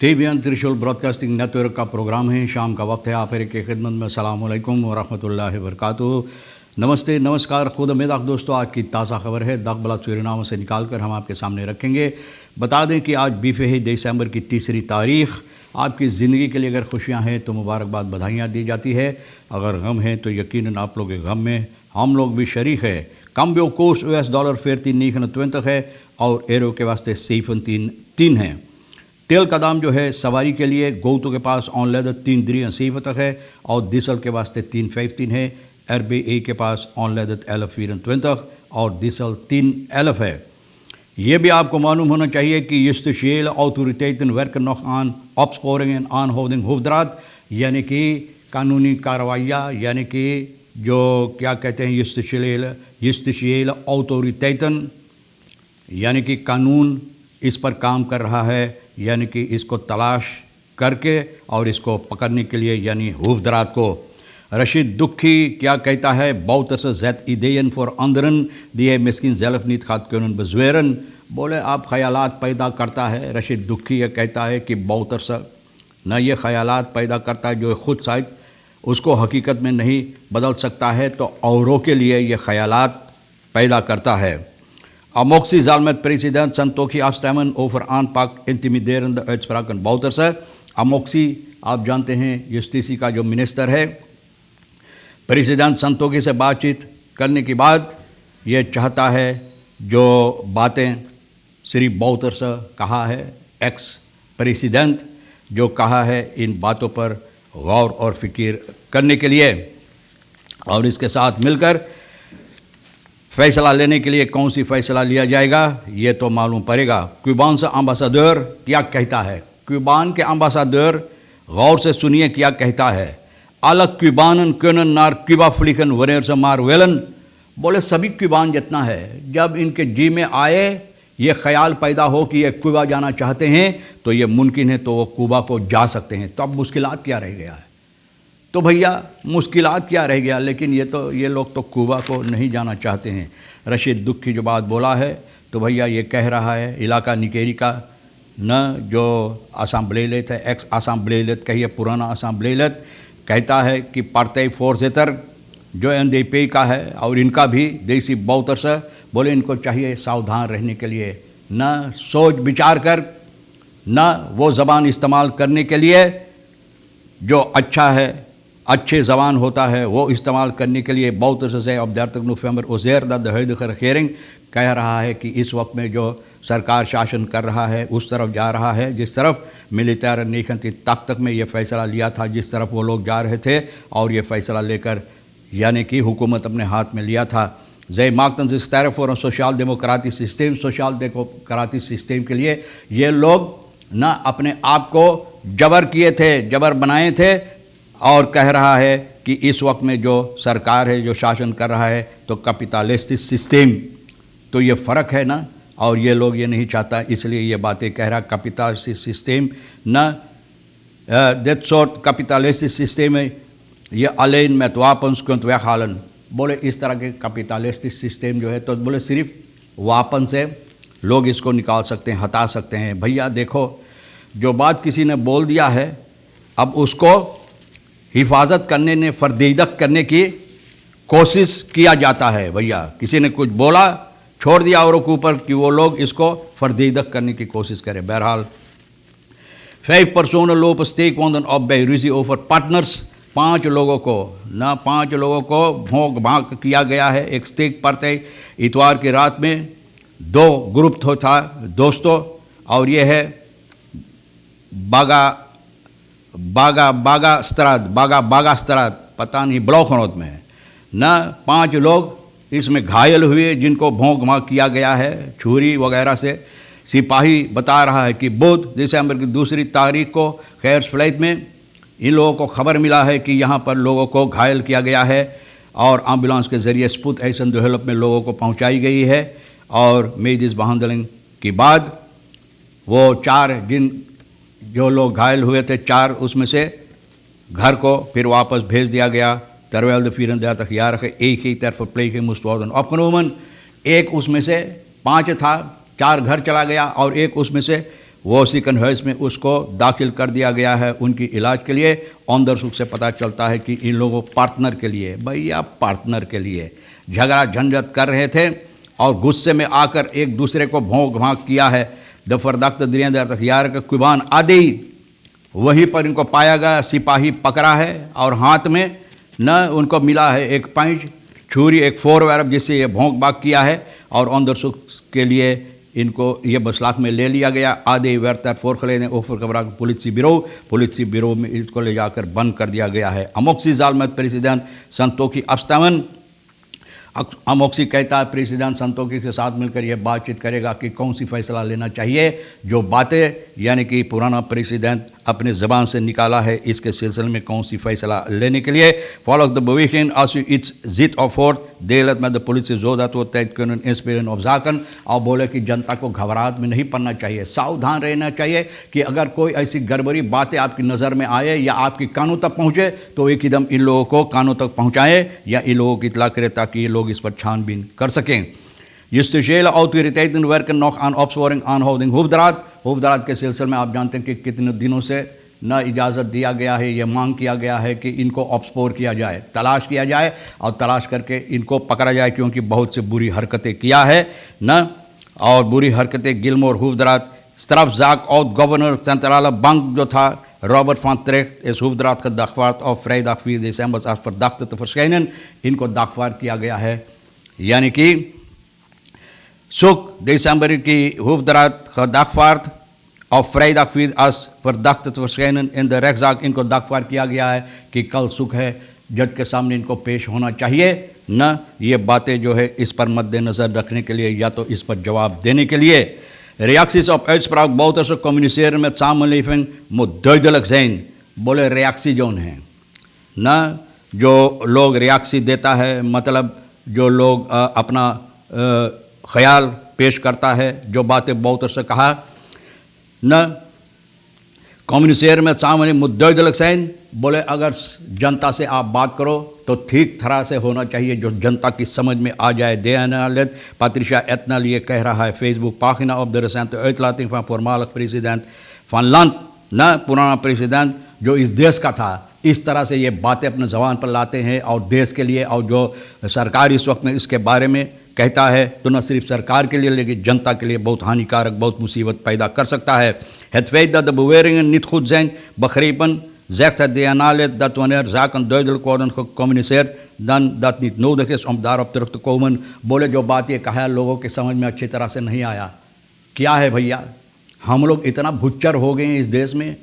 TVN त्रिशूल broadcasting network का programme है। शाम का वक्त है। आप की खिदमत में अस्सलाम वालेकुम व रहमतुल्लाहि व बरकातुहू। नमस्ते, नमस्कार, खुद मेदाक दोस्तों। आज की ताज़ा खबर है दक बला सूरीनामा से निकाल कर हम आपके सामने रखेंगे। बता दें कि आज 20 दिसंबर की तीसरी तारीख़। आपकी ज़िंदगी के लिए अगर खुशियाँ हैं तो मुबारकबाद, बधाइयाँ दी जाती है। अगर गम है तो यकीनन आप लोग के गम में हम लोग भी शरीक है। कम्बियो कोर्स $US $14.29 है और एरो के वास्ते 7.3 है। तेल का दाम जो है सवारी के लिए गोतों के पास ऑन लेदर 3.73 है और डीजल के वास्ते 3.15 है। RBA के पास ऑन लेदर 11.24 और डीजल 3.11 है। ये भी आपको मालूम होना चाहिए कि justitiële autoriteiten werken nog aan opsporing en aanhouding hoofddraad, यानी कि कानूनी कार्रवाइयाँ, यानी कि जो क्या कहते हैं justitiële autoriteiten, यानी कि कानून इस पर काम कर रहा है, यानी कि इसको तलाश करके और इसको पकड़ने के लिए, यानी होफदरात को। रशीद दुखी क्या कहता है? बौतर ज़ैत ideeën voor anderen die hij misschien zelf niet gaat kunnen bezweren। बोले आप ख़यालात पैदा करता है। रशीद दुखी ये कहता है कि बौतर से न ये ख़यालात पैदा करता है जो खुद शायद उसको हकीकत में नहीं बदल सकता है, तो औरों के लिए ये ख़यालात पैदा करता है। Amoxie zal met president Santokhi afstemmen over aanpak intimiderende uitspraken Bouterse। Amoxie आप जानते हैं जस्टिस का जो मिनिस्टर है, प्रेसिडेंट संतोखी से बातचीत करने के बाद ये चाहता है जो बातें श्री बौतरसे कहा है, एक्स प्रेसिडेंट जो कहा है, इन बातों पर गौर और फिक्र करने के लिए और इसके साथ मिलकर फैसला लेने के लिए कौन सी फैसला लिया जाएगा ये तो मालूम पड़ेगा। क्यूबान से अम्बासाडर क्या कहता है? क्यूबान के अम्बासाडर गौर से सुनिए क्या कहता है। अलग क्यूबानन kunnen naar Cuba vliegen wanneer ze maar willen। बोले सभी क्यूबान जितना है, जब इनके जी में आए ये ख्याल पैदा हो कि ये क्यूबा जाना चाहते हैं तो ये मुमकिन है, तो वो क्यूबा को जा सकते हैं। तो अब मुश्किलात क्या रह गया है? तो भैया मुश्किलात क्या रह गया? लेकिन ये लोग तो क्यूबा को नहीं जाना चाहते हैं। रशीद दुखी जो बात बोला है तो भैया ये कह रहा है इलाका निकेरी का न जो असाम्बलेलेत है, एक्स असाम्बलेलेत कहिए, पुराना असाम्बलेलेत, कहता है कि पार्टी फोर्सेतर जो NDP का है और इनका भी देसी बौतरसे, बोले इनको चाहिए सावधान रहने के लिए, न सोच विचार कर, न वो ज़बान इस्तेमाल करने के लिए जो अच्छा है, अच्छे ज़बान होता है वो इस्तेमाल करने के लिए। बौतरसे से अब 30 नवंबर उज़ेर द हुइdige regering कह रहा है कि इस वक्त में जो सरकार शासन कर रहा है उस तरफ जा रहा है जिस तरफ मिलिटर 1980 में ये फ़ैसला लिया था, जिस तरफ वो लोग जा रहे थे और ये फ़ैसला लेकर यानी कि हुकूमत अपने हाथ में लिया था। Zij maakten zich sterk voor een sociaal-democratisch systeem, social-democratic system के लिए ये लोग ना अपने आप को जबर किए थे, जबर बनाए थे और कह रहा है कि इस वक्त में जो सरकार है, जो शासन कर रहा है, तो कैपिटलिस्टिक सिस्टम, तो ये फ़र्क है ना। और ये लोग ये नहीं चाहता, इसलिए ये बातें कह रहा। कैपिटलिस्टिक सिस्टम न dit soort कैपिटलिस्टिक सिस्टम में ये alleen met wapens kunt weghalen। बोले इस तरह के कैपिटलिस्टिक सिस्टम जो है तो बोले सिर्फ वापन से लोग इसको निकाल सकते हैं, हटा सकते हैं। भैया देखो, जो बात किसी ने बोल दिया है अब उसको हिफाजत करने ने फरदीदक करने की कोशिश किया जाता है। भैया किसी ने कुछ बोला, छोड़ दिया औरों के ऊपर कि वो लोग इसको फरदीदक करने की कोशिश करें। बहरहाल 5 personen lopen steekwonden op bij ruzie over partners। 5 लोगों को भोंक भांक किया गया है। एक स्टेक पार्टी इतवार की रात में 2 ग्रुप था दोस्तों, और ये है बागा स्त्राद पता नहीं ब्लॉक में है न। 5 लोग इसमें घायल हुए जिनको भोंक भांक किया गया है छुरी वगैरह से। सिपाही बता रहा है कि बुध दिसंबर की 2 तारीख को खैर फ्लाइट में इन लोगों को खबर मिला है कि यहाँ पर लोगों को घायल किया गया है और एम्बुलेंस के ज़रिए स्पुत ऐसन डेवलप में लोगों को पहुँचाई गई है। और मेडिस बहादलिंग के बाद वो 4 जिन जो लोग घायल हुए थे, 4 उसमें से घर को फिर वापस भेज दिया गया। terwijl de 34-jarige एक ही ter verpleging moest worden opgenomen। एक उसमें से 5 था, 4 घर चला गया और एक उसमें से वो सिकन हाउस में उसको दाखिल कर दिया गया है उनकी इलाज के लिए। ऑन सुख से पता चलता है कि इन लोगों पार्टनर के लिए, भैया पार्टनर के लिए झगड़ा झंझट कर रहे थे और गुस्से में आकर एक दूसरे को भोंक भांक किया है। दफरदख्त दरिंदर तक यार का कुबान आदि वहीं पर इनको पाया गया, सिपाही पकड़ा है और हाथ में न उनको मिला है एक पंच, छुरी, एक 4 वैरब जिससे ये भोंक भाग किया है और ऑन सुख के लिए इनको ये बसलाक में ले लिया गया। आधे वर्तर फोरखले ने ओफर कबरा पुलिस बिरो में इसको ले जाकर बंद कर दिया गया है। अमोक्सी जालमत प्रेसिडेंट संतोखी अफ्तावन अमोक्सी कहता है प्रेसिडेंट संतोखी के साथ मिलकर यह बातचीत करेगा कि कौन सी फैसला लेना चाहिए। जो बातें यानी कि पुराना प्रेसिडेंट अपने ज़बान से निकाला है इसके सिलसिले में कौन सी फैसला लेने के लिए। फॉलो द बवीकिन आसू इट्स जित ऑफ फोर्थ देलत में द पुलिस जोदा तो तैन इंस्पिरन ऑफ जाकन और बोले कि जनता को घबराहट में नहीं पड़ना चाहिए, सावधान रहना चाहिए कि अगर कोई ऐसी गड़बड़ी बातें आपकी नज़र में आए या आपकी कानों तक पहुँचे तो एकदम इन लोगों को कानों तक पहुँचाएँ या इन लोगों की इतला करें ताकि ये लोग इस पर छानबीन कर सकें। Justitiële autoriteiten werken nog aan opsporing, aanhouding, होफदरात के सिलसिले में आप जानते हैं कि कितने दिनों से न इजाज़त दिया गया है, ये मांग किया गया है कि इनको ऑप्सपोर किया जाए, तलाश किया जाए और तलाश करके इनको पकड़ा जाए क्योंकि बहुत से बुरी हरकतें किया है न और बुरी हरकतें गिलमोर होफदरात स्ट्राफजाक और गवर्नर सेंट्रल बैंक जो था रॉबर्ट van Trecht इस होफदरात का दाखवार और vrijdag 4 december als verdachte te verschijnen, इनको दाखवार किया गया है। यानी कि सुख दिसंबर की होफदरात का दाखवार और vrijdag 4 als verdachte te verschijnen in the rechtszaak इनको दाखवार किया गया है कि कल सुख है जज के सामने इनको पेश होना चाहिए न। ये बातें जो है इस पर मद्देनज़र रखने के लिए या तो इस पर जवाब देने के लिए। Reacties op uitspraak Bouterse communiceren met samenleving moet duidelijk zijn। बोले रिएक्सी जोन है न, जो लोग रिएक्सी देता है मतलब जो लोग अपना ख्याल पेश करता है, जो बातें Bouterse कहा न कम्युनिकेशन में सामने मुद्दे दुलक सैन। बोले अगर जनता से आप बात करो तो ठीक तरह से होना चाहिए जो जनता की समझ में आ जाए। देनालेट Patricia Etnal ये कह रहा है Facebook पागिना op de recente uitlating van voormalig president van land न, पुराना प्रेसिडेंट जो इस देश का था, इस तरह से ये बातें अपने ज़बान पर लाते हैं और देश के लिए और जो सरकार इस वक्त में इसके बारे में कहता है तो न सिर्फ सरकार के लिए लेकिन जनता के लिए बहुत हानिकारक, बहुत मुसीबत पैदा कर सकता है। Het feit dat de beweringen niet goed zijn begrepen, zegt het DNA-lid dat wanneer zaken duidelijk worden gecommuniceerd, dan dat niet nodig is om daarop terug te komen। बोले जो बात ये कहा है लोगों के समझ में अच्छी तरह से नहीं आया। क्या है भैया, हम लोग इतना भुच्चर हो गए हैं इस देश में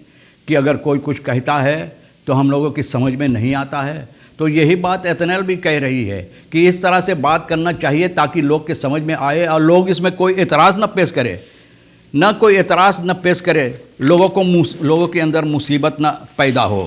कि अगर कोई कुछ कहता है तो हम लोगों की समझ में नहीं आता है। तो यही बात एतनल भी कह रही है कि इस तरह से बात करना चाहिए ताकि लोग के समझ में आए और लोग इसमें कोई एतराज़ न पेश करे, न कोई एतराज़ न पेश करे, लोगों के अंदर मुसीबत न पैदा हो।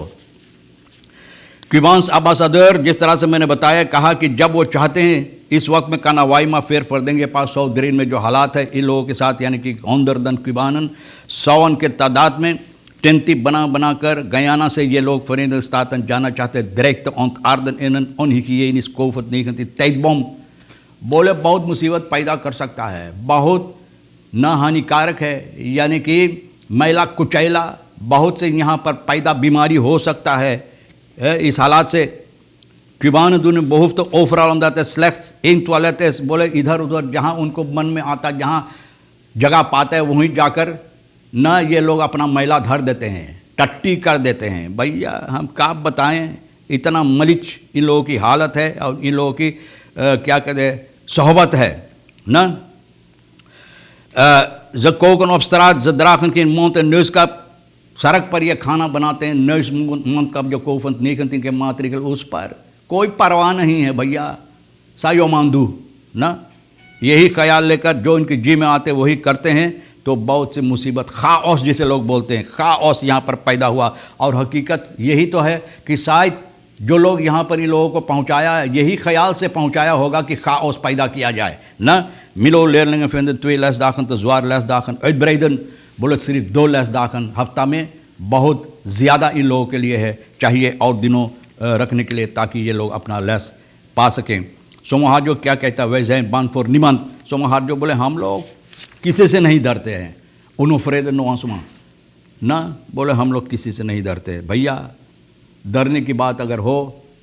क्यूबान्स अम्बासडर जिस तरह से मैंने बताया कहा कि जब वो चाहते हैं इस वक्त में कानावाईमा फेर फर्देंगे पास 100 दिन में जो हालात है इन लोगों के साथ यानी कि ऑनदरदन क्यूबानन 100 के तादाद में टेंटी बनाकर गयाना से ये लोग Verenigde Staten जाना चाहते direct ontaarden in een onhygiënisch COVID-19 tijdbom। बोले बहुत मुसीबत पैदा कर सकता है, बहुत न हानिकारक है यानी कि मैला कुचैला बहुत से यहाँ पर पैदा बीमारी हो सकता है। इस हालात से क्यूबान दुनिया बहुत तो ओवरऑल अंदाते स्लैक्स इन टॉयलेट्स बोले इधर उधर जहाँ उनको मन में आता जहाँ जगह पाता है वहीं जाकर न ये लोग अपना मैला धर देते हैं, टट्टी कर देते हैं। भैया हम क्या बताएं, इतना मलिच इन लोगों की हालत है और इन लोगों की क्या कहते हैं सोहबत है न। Ze koken op straat, ze dragen geen mond- en neuskap। सड़क पर ये खाना बनाते हैं, नर्स कब जो COVID-19 के मातृकल उस पर कोई परवाह नहीं है भैया, सायो मांदू ना, यही ख्याल लेकर जो इनकी जी में आते वही करते हैं। तो बहुत सी मुसीबत खाओस जिसे लोग बोलते हैं, खाओस यहाँ पर पैदा हुआ। और हकीकत यही तो है कि शायद जो लोग यहाँ पर इन लोगों को पहुँचाया यही ख्याल से पहुँचाया होगा कि खाओस पैदा किया जाए ना। मिलो leerlingen vinden 2 lesdagen te zwaar, lesdagen uitbreiden। बोले सिर्फ 2 lesdagen हफ्ता में बहुत ज़्यादा इन लोगों के लिए है, चाहिए और दिनों रखने के लिए ताकि ये लोग अपना लेस पा सकें। सोमहार जो क्या कहता है वैसे बान फॉर निमंत, सोमहार जो बोले हम लोग किसी से नहीं डरते हैं उनफरेद नवासमा ना बोले हम लोग किसी से नहीं डरते। भैया डरने की बात अगर हो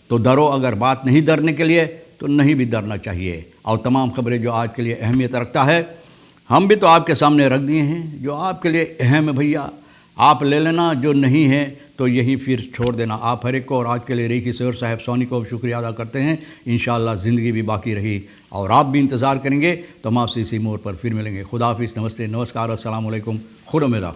तो डरो, अगर बात नहीं डरने के लिए तो नहीं भी डरना चाहिए। और तमाम खबरें जो आज के लिए अहमियत रखता है हम भी तो आपके सामने रख दिए हैं, जो आपके लिए अहम है भैया आप ले लेना, जो नहीं है तो यही फिर छोड़ देना। आप हर एक को और आज के लिए रेखी सर साहब सोनी को शुक्रिया अदा करते हैं। इंशाअल्लाह ज़िंदगी भी बाकी रही और आप भी इंतज़ार करेंगे तो हम आपसे इसी मोड़ पर फिर मिलेंगे। खुदा हाफिज़, नमस्ते, नमस्कार, अस्सलाम वालेकुम, खुदा मेरा।